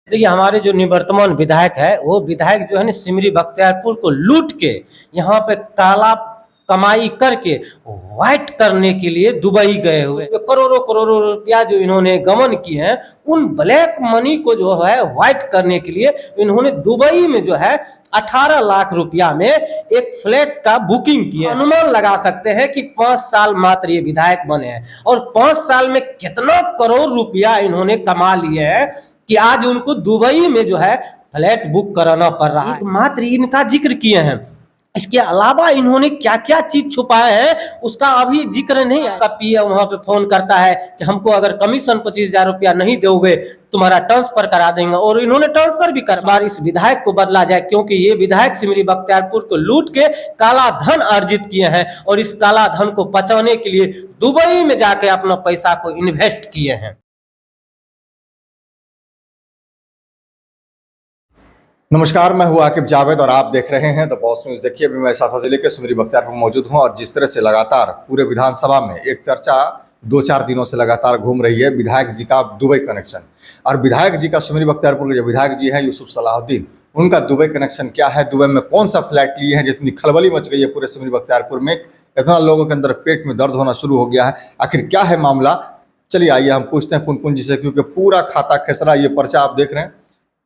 देखिए, हमारे जो निवर्तमान विधायक है, वो विधायक जो है ना सिमरी बख्तियारपुर को लूट के यहाँ पे काला कमाई करके व्हाइट करने के लिए दुबई गए हुए करोड़ों करोड़ों रुपया जो इन्होंने गमन किए हैं, उन ब्लैक मनी को जो है व्हाइट करने के लिए इन्होंने दुबई में जो है 18 लाख रुपया में एक फ्लैट का बुकिंग किया। अनुमान लगा सकते हैं कि 5 साल मात्र ये विधायक बने हैं और 5 साल में कितना करोड़ रुपया इन्होंने कमा लिए हैं कि आज उनको दुबई में जो है फ्लैट बुक कराना पड़ रहा है। मात्र इनका जिक्र किए हैं, इसके अलावा इन्होंने क्या क्या चीज छुपाए हैं उसका अभी जिक्र नहीं है। पीएम वहां पे फोन करता है कि हमको अगर कमीशन 25,000 रुपया नहीं दोगे तुम्हारा ट्रांसफर करा देंगे, और इन्होंने ट्रांसफर भी कर बार इस विधायक को बदला जाए, क्योंकि ये विधायक सिमरी बख्तियारपुर को लूट के काला धन अर्जित किए हैं और इस काला धन को बचाने के लिए दुबई में जाके अपना पैसा को इन्वेस्ट किए हैं। नमस्कार, मैं हूं आकिब जावेद और आप देख रहे हैं द बॉस न्यूज। देखिए, अभी मैं सासा जिले के सिमरी बख्तियारपुर मौजूद हूं और जिस तरह से लगातार पूरे विधानसभा में एक चर्चा 2-4 दिनों से लगातार घूम रही है विधायक जी का दुबई कनेक्शन। और विधायक जी का सिमरी बख्तियारपुर के जो विधायक जी हैं यूसुफ सलाहुद्दीन, उनका दुबई कनेक्शन क्या है, दुबई में कौन सा फ्लैट लिए हैं जितनी खलबली मच गई है पूरे सिमरी बख्तियारपुर में, इतना लोगों के अंदर पेट में दर्द होना शुरू हो गया है। आखिर क्या है मामला, चलिए आइए हम पूछते हैं पुनपुन जी से, क्योंकि पूरा खाता खेसरा ये पर्चा आप देख रहे हैं,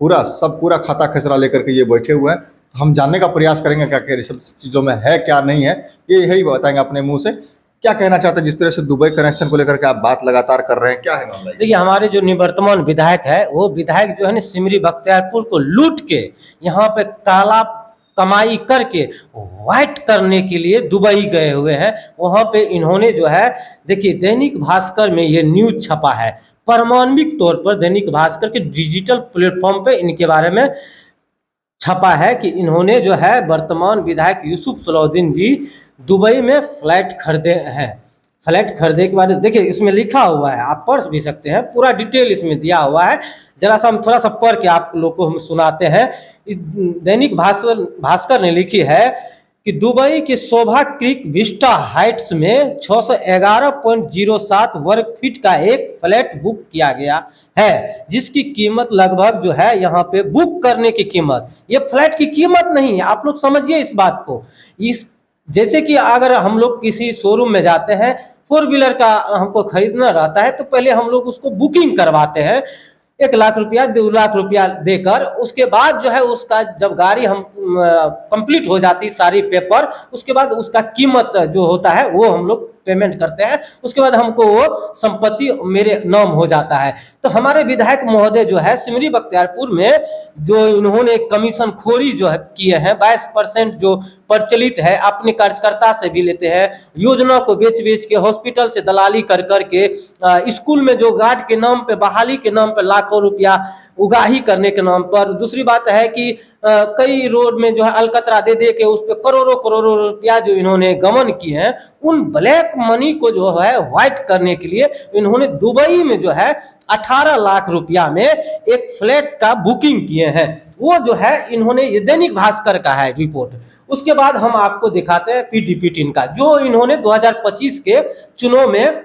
पूरा खाता खसरा लेकर के ये बैठे हुए हैं। तो हम जानने का प्रयास करेंगे क्या क्या सब चीज़ों में है क्या नहीं है, ये यही बताएंगे अपने मुंह से। क्या कहना चाहते हैं जिस तरह से दुबई कनेक्शन को लेकर के आप बात लगातार कर रहे हैं, क्या है मामला? देखिए, हमारे जो निवर्तमान विधायक है, वो विधायक जो है ना सिमरी बख्तियारपुर को लूट के यहाँ पे काला कमाई करके व्हाइट करने के लिए दुबई गए हुए हैं। वहाँ पे इन्होंने जो है, देखिए दैनिक भास्कर में ये न्यूज छपा है, परमाणविक तौर पर दैनिक भास्कर के डिजिटल प्लेटफॉर्म पे इनके बारे में छपा है कि इन्होंने जो है वर्तमान विधायक यूसुफ सलाहुद्दीन जी दुबई में फ्लैट खरीदे हैं। फ्लैट खरीदे के बाद देखिए इसमें लिखा हुआ है, आप पढ़ भी सकते हैं, पूरा डिटेल इसमें दिया हुआ है। जरा सा हम थोड़ा सा पढ़ के आप लोग को हम सुनाते हैं। दैनिक भास्कर ने लिखी है कि दुबई के शोभा क्रीक विस्टा हाइट्स में 611.07 वर्ग फीट का एक फ्लैट बुक किया गया है, जिसकी कीमत लगभग जो है यहाँ पे बुक करने की कीमत, ये फ्लैट की कीमत नहीं है। आप लोग समझिए इस बात को। इस जैसे कि अगर हम लोग किसी शोरूम में जाते हैं, 4 व्हीलर का हमको खरीदना रहता है तो पहले हम लोग उसको बुकिंग करवाते हैं 1 लाख रुपया 2 लाख रुपया देकर। उसके बाद जो है उसका जब गाड़ी हम कंप्लीट हो जाती सारी पेपर, उसके बाद उसका कीमत जो होता है वो हम लोग पेमेंट करते हैं, उसके बाद हमको वो संपत्ति मेरे नाम हो जाता है। तो हमारे विधायक महोदय जो है सिमरी बख्तियारपुर में जो इन्होंने कमीशन खोरी जो है किए हैं, 22% जो प्रचलित है, अपने कार्यकर्ता से भी लेते हैं, योजना को बेच बेच के हॉस्पिटल से दलाली कर करके स्कूल में जो गार्ड के नाम पे बहाली के नाम पे लाखों रुपया उगाही करने के नाम पर। दूसरी बात है कि कई रोड में जो है अलकतरा दे दे के उस पर करोड़ों करोड़ों रुपया जो इन्होंने गमन किए हैं, उन ब्लैक मनी को जो है व्हाइट करने के लिए इन्होंने दुबई में जो है 18 लाख रुपया में एक फ्लैट का बुकिंग किए हैं। वो जो है इन्होंने, ये दैनिक भास्कर का है रिपोर्ट। उसके बाद हम आपको दिखाते हैं पीडीपी टीम का, जो इन्होंने 2025 के चुनाव में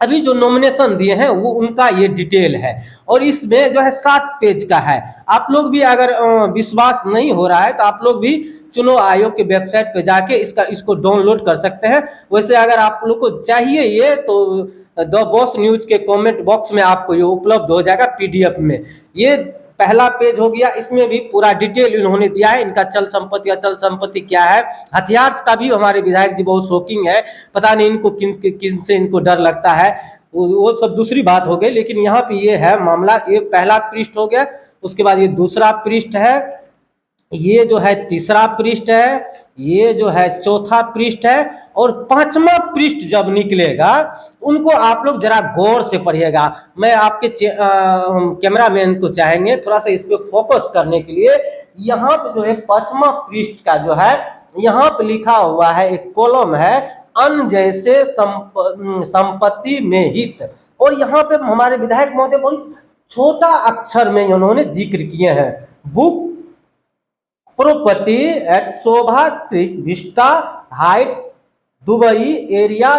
अभी जो नॉमिनेशन दिए हैं वो उनका ये डिटेल है, और इसमें जो है 7 पेज का है। आप लोग भी अगर विश्वास नहीं हो रहा है तो आप लोग भी चुनाव आयोग के वेबसाइट पे जाके इसको डाउनलोड कर सकते हैं। वैसे अगर आप लोग को चाहिए ये तो द बॉस न्यूज के कमेंट बॉक्स में आपको ये उपलब्ध हो जाएगा पीडीएफ में। ये पहला पेज हो गया, इसमें भी पूरा डिटेल इन्होंने दिया है, इनका चल संपत्ति अचल संपत्ति क्या है। हथियार का भी हमारे विधायक जी बहुत शौकीन है, पता नहीं इनको किन से इनको डर लगता है, वो सब दूसरी बात हो गई। लेकिन यहाँ पे ये है मामला, ये पहला पृष्ठ हो गया, उसके बाद ये दूसरा पृष्ठ है, ये जो है तीसरा पृष्ठ है, ये जो है चौथा पृष्ठ है, और 5वां पृष्ठ जब निकलेगा उनको आप लोग जरा गौर से पढ़िएगा। मैं आपके कैमरामैन को चाहेंगे थोड़ा सा इस पे फोकस करने के लिए। यहाँ पे जो है 5वां पृष्ठ का जो है, यहाँ पे लिखा हुआ है, एक कॉलम है, अन्य जैसे संपत्ति में हित, और यहाँ पे हमारे विधायक महोदय बहुत छोटा अक्षर में उन्होंने जिक्र किए हैं, बुक प्रॉपर्टी एट शोभा creek Vista height Dubai area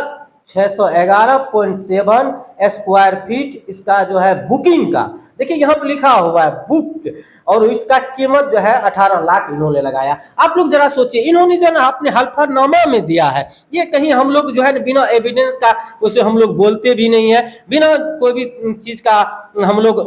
611.7 square feet, इसका जो है बुकिंग का। देखिए यहाँ पे लिखा हुआ है बुक, और इसका कीमत जो है 18 लाख इन्होंने लगाया। आप लोग जरा सोचिए, इन्होंने जो है ना अपने हल्फनामा में दिया है, ये कहीं हम लोग जो है ना बिना एविडेंस का उसे हम लोग बोलते भी नहीं है, बिना कोई भी चीज का हम लोग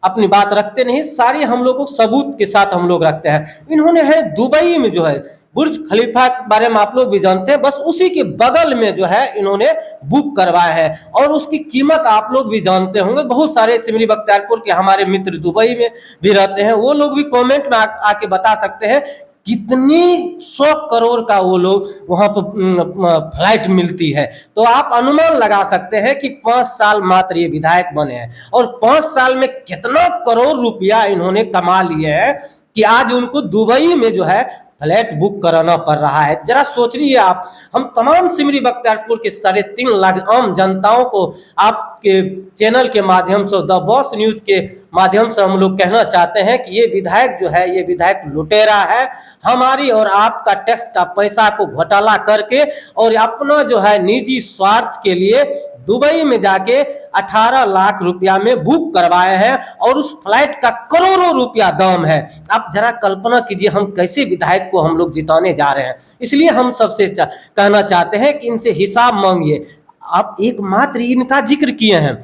अपनी बात रखते नहीं, सारी हम लोग को सबूत के साथ हम लोग रखते हैं। इन्होंने है दुबई में जो है बुर्ज खलीफा के बारे में आप लोग भी जानते हैं, बस उसी के बगल में जो है इन्होंने बुक करवाया है, और उसकी कीमत आप लोग भी जानते होंगे। बहुत सारे सिमरी बख्तियारपुर के हमारे मित्र दुबई में भी रहते हैं, वो लोग भी कमेंट में आके बता सकते हैं कितनी 100 करोड़ का वो लोग वहां पर फ्लाइट मिलती है। तो आप अनुमान लगा सकते हैं कि 5 साल मात्र ये विधायक बने हैं, और 5 साल में कितना करोड़ रुपया इन्होंने कमा लिए हैं कि आज उनको दुबई में जो है फ्लैट बुक कराना पड़ रहा है। जरा सोच लीजिए आप, हम तमाम सिमरी बख्तियारपुर के 3.5 लाख आम जनताओं को आपके चैनल के माध्यम से, द बॉस न्यूज के माध्यम से हम लोग कहना चाहते हैं कि ये विधायक जो है, ये विधायक लुटेरा है, हमारी और आपका टैक्स का पैसा को घोटाला करके और अपना जो है निजी स्वार्थ के लिए दुबई में जाके 18 लाख रुपया में बुक करवाए हैं, और उस फ्लाइट का करोड़ों रुपया दाम है। आप जरा कल्पना कीजिए हम कैसे विधायक को हम लोग जिताने जा रहे हैं। इसलिए हम सबसे कहना चाहते हैं कि इनसे हिसाब मांगिए। आप एकमात्र इनका जिक्र किए हैं,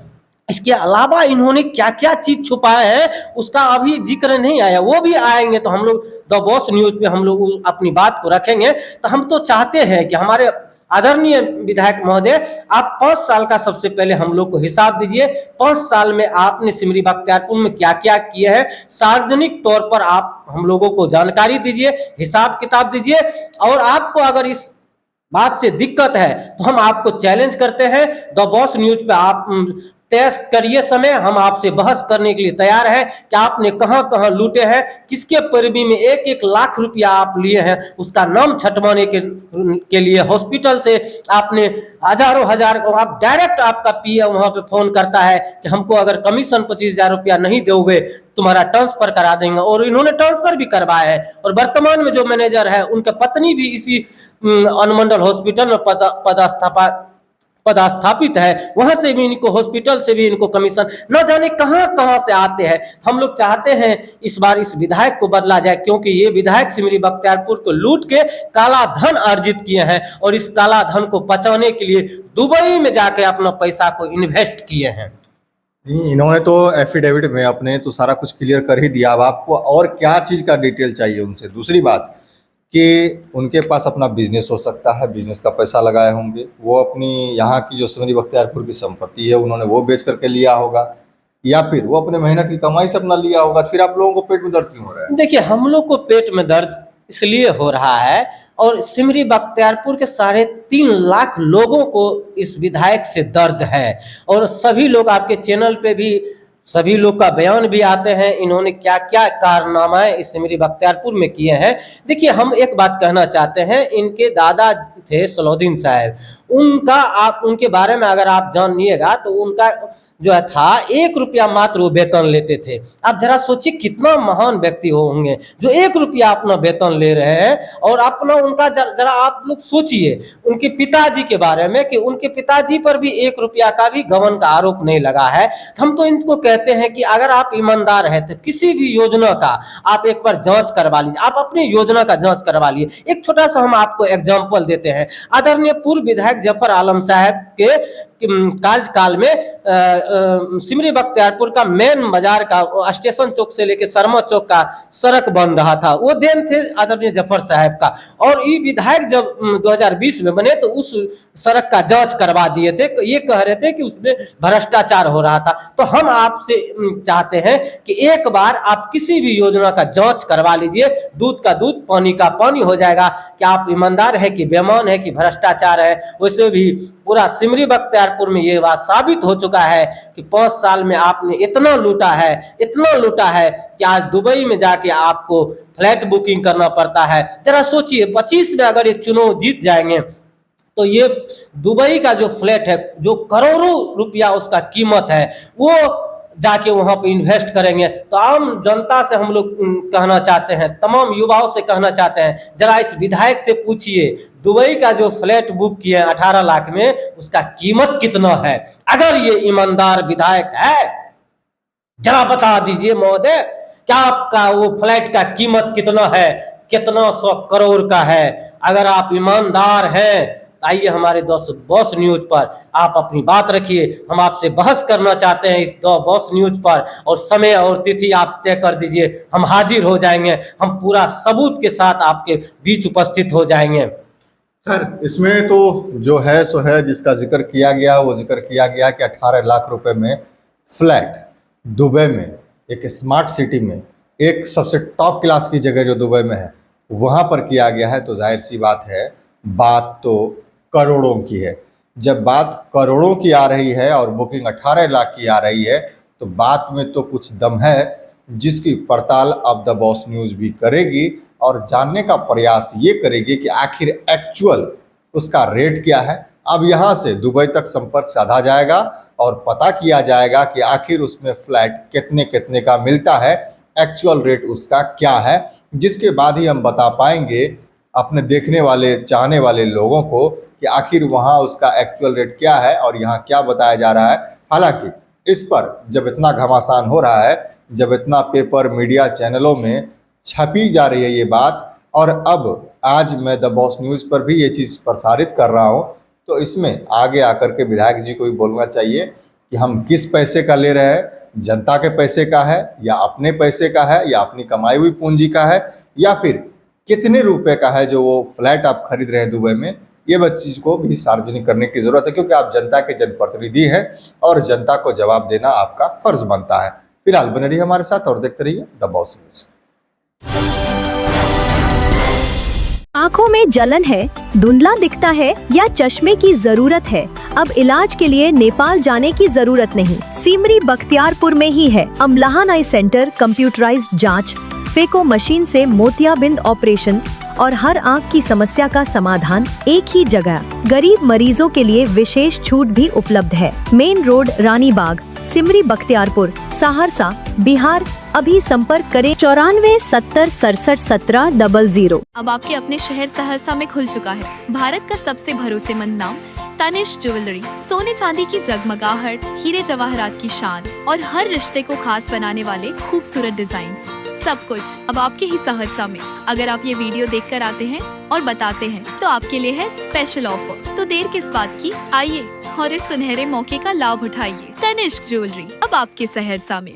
इसके अलावा इन्होंने क्या क्या चीज छुपाया है उसका अभी जिक्र नहीं आया, वो भी आएंगे तो हम लोग द बॉस न्यूज पे हम लोग अपनी बात को रखेंगे। तो हम तो चाहते हैं कि हमारे आदरणीय विधायक महोदय, आप 5 साल का सबसे पहले हम लोग को हिसाब दीजिए। 5 साल में आपने सिमरी बख्तियारपुर में क्या क्या किए हैं, सार्वजनिक तौर पर आप हम लोगों को जानकारी दीजिए, हिसाब किताब दीजिए। और आपको अगर इस बात से दिक्कत है तो हम आपको चैलेंज करते हैं, द बॉस न्यूज पे आप तय करिए समय, हम आपसे बहस करने के लिए तैयार हैं कि आपने कहां कहां लूटे हैं, किसके पैरवी में 1-1 लाख रुपया आप लिए हैं, उसका नाम छटवाने के लिए हॉस्पिटल से आपने हजारों हजार, और आप डायरेक्ट आपका पीए वहां पे फोन करता है कि हमको अगर कमीशन 25,000 रुपया नहीं दोगे तुम्हारा ट्रांसफर करा देंगे, और इन्होंने ट्रांसफर भी करवाया है। और वर्तमान में जो मैनेजर है उनके पत्नी भी इसी अनुमंडल हॉस्पिटल में पदस्थापित है, वहां से भी इनको, हॉस्पिटल से भी इनको कमीशन न जाने कहां कहां से आते हैं। हम लोग चाहते हैं इस बार इस विधायक को बदला जाए, क्योंकि ये विधायक सिमरी बख्तियारपुर को लूट के काला धन अर्जित किए हैं, और इस काला धन को बचाने के लिए दुबई में जाके अपना पैसा को इन्वेस्ट किए हैं। इन्होंने तो एफिडेविट में अपने तो सारा कुछ क्लियर कर ही दिया। अब आपको और क्या चीज़ का डिटेल चाहिए उनसे? दूसरी बात कि उनके पास अपना बिजनेस हो सकता है, बिजनेस का पैसा लगाए होंगे, वो अपनी यहाँ की जो सिमरी बख्तियारपुर की संपत्ति है उन्होंने वो बेच करके लिया होगा, या फिर वो अपने मेहनत की कमाई से अपना लिया होगा। फिर आप लोगों को पेट में दर्द क्यों हो रहा है? देखिए, हम लोग को पेट में दर्द इसलिए हो रहा है, और सिमरी बख्तियारपुर के 3.5 लाख लोगों को इस विधायक से दर्द है, और सभी लोग आपके चैनल पे भी सभी लोग का बयान भी आते हैं, इन्होंने क्या क्या कारनामाएं इस सिमरी बख्तियारपुर में किए हैं। देखिए, हम एक बात कहना चाहते हैं, इनके दादा थे सलाउद्दीन साहब, उनका आप उनके बारे में अगर आप जानिएगा तो उनका जो है था 1 रुपया मात्र वो वेतन लेते थे। आप जरा सोचिए कितना महान व्यक्ति होंगे जो 1 रुपया अपना वेतन ले रहे हैं, और अपना उनका जरा आप लोग सोचिए उनके पिताजी के बारे में कि उनके पिताजी पर भी 1 रुपया का भी गबन का आरोप नहीं लगा है। हम तो इनको कहते हैं कि अगर आप ईमानदार है तो किसी भी योजना का आप एक बार जांच करवा लीजिए, आप अपनी योजना का जांच करवा लीजिए। एक छोटा सा हम आपको एग्जाम्पल देते हैं। आदरणीय पूर्व विधायक जफर आलम साहब के कार्यकाल में सिमरी बख्तियारपुर का मेन बाजार का स्टेशन चौक से लेकर शर्मा चौक का सड़क बन रहा था, वो देन थे आदरणीय जफर साहब का। और ये विधायक जब 2020 में बने तो उस सड़क का जांच करवा दिए थे, ये कह रहे थे कि उसमें भ्रष्टाचार हो रहा था। तो हम आपसे चाहते हैं कि एक बार आप किसी भी योजना का जांच करवा लीजिए, दूध का दूध पानी का पानी हो जाएगा कि आप ईमानदार है कि बेईमान है कि भ्रष्टाचार है। वैसे भी पूरा सिमरी बख्तियारपुर में ये बात साबित हो चुका है कि 5 साल में आपने इतना लूटा है कि आज दुबई में जाके आपको फ्लैट बुकिंग करना पड़ता है। जरा सोचिए 25 में अगर ये चुनाव जीत जाएंगे तो ये दुबई का जो फ्लैट है, जो करोड़ों रुपया उसका कीमत है, वो जाके वहां पे इन्वेस्ट करेंगे। तो आम जनता से हम लोग कहना चाहते हैं, तमाम युवाओं से कहना चाहते हैं, जरा इस विधायक से पूछिए दुबई का जो फ्लैट बुक किया 18 लाख में उसका कीमत कितना है, अगर ये ईमानदार विधायक है। जरा बता दीजिए महोदय, क्या आपका वो फ्लैट का कीमत कितना है, कितना 100 करोड़ का है? अगर आप ईमानदार हैं आइए हमारे दोस्त बॉस न्यूज पर आप अपनी बात रखिए। हम आपसे बहस करना चाहते हैं इस बॉस न्यूज पर, और समय और तिथि आप तय कर दीजिए, हम हाजिर हो जाएंगे, हम पूरा सबूत के साथ आपके बीच उपस्थित हो जाएंगे। खैर, इसमें तो जो है सो है, जिसका जिक्र किया गया वो जिक्र किया गया कि 18 लाख रुपए में फ्लैट दुबई में एक स्मार्ट सिटी में एक सबसे टॉप क्लास की जगह जो दुबई में है वहाँ पर किया गया है। तो जाहिर सी बात है, बात तो करोड़ों की है। जब बात करोड़ों की आ रही है और बुकिंग 18 लाख की आ रही है तो बात में तो कुछ दम है, जिसकी पड़ताल अब द बॉस न्यूज भी करेगी और जानने का प्रयास ये करेगी कि आखिर एक्चुअल उसका रेट क्या है। अब यहाँ से दुबई तक संपर्क साधा जाएगा और पता किया जाएगा कि आखिर उसमें फ्लैट कितने कितने का मिलता है, एक्चुअल रेट उसका क्या है, जिसके बाद ही हम बता पाएंगे अपने देखने वाले चाहने वाले लोगों को कि आखिर वहाँ उसका एक्चुअल रेट क्या है और यहाँ क्या बताया जा रहा है। हालांकि इस पर जब इतना घमासान हो रहा है, जब इतना पेपर मीडिया चैनलों में छपी जा रही है ये बात, और अब आज मैं द बॉस न्यूज़ पर भी ये चीज़ प्रसारित कर रहा हूँ, तो इसमें आगे आकर के विधायक जी को भी बोलना चाहिए कि हम किस पैसे का ले रहे हैं, जनता के पैसे का है या अपने पैसे का है या अपनी कमाई हुई पूंजी का है, या फिर कितने रुपए का है जो वो फ्लैट आप खरीद रहे हैं दुबई में। ये बस चीज़ को भी सार्वजनिक करने की ज़रूरत है, क्योंकि आप जनता के जनप्रतिनिधि हैं और जनता को जवाब देना आपका फर्ज बनता है। फिलहाल बने रहिए हमारे साथ और देखते रहिए द बॉस न्यूज़। आंखों में जलन है, धुंधला दिखता है या चश्मे की जरूरत है? अब इलाज के लिए नेपाल जाने की जरूरत नहीं, सिमरी बख्तियारपुर में ही है। अमलाहन आई सेंटर कंप्यूटराइज्ड जांच, फेको मशीन से मोतियाबिंद ऑपरेशन और हर आंख की समस्या का समाधान एक ही जगह। गरीब मरीजों के लिए विशेष छूट भी उपलब्ध है। मेन रोड, रानी बाग, सिमरी बख्तियारपुर, सहरसा, बिहार। अभी संपर्क करें 94 70 67 17 00। अब आपके अपने शहर सहरसा में खुल चुका है भारत का सबसे भरोसेमंद नाम तनिष्क ज्वेलरी। सोने चांदी की जगमगाहट, हीरे जवाहरात की शान और हर रिश्ते को खास बनाने वाले खूबसूरत डिजाइन्स, सब कुछ अब आपके ही सहरसा में। अगर आप ये वीडियो देखकर आते हैं और बताते हैं तो आपके लिए है स्पेशल ऑफर। तो देर किस बात की, आइए और इस सुनहरे मौके का लाभ उठाइए। तनिष्क ज्वेलरी अब आपके सहरसा में।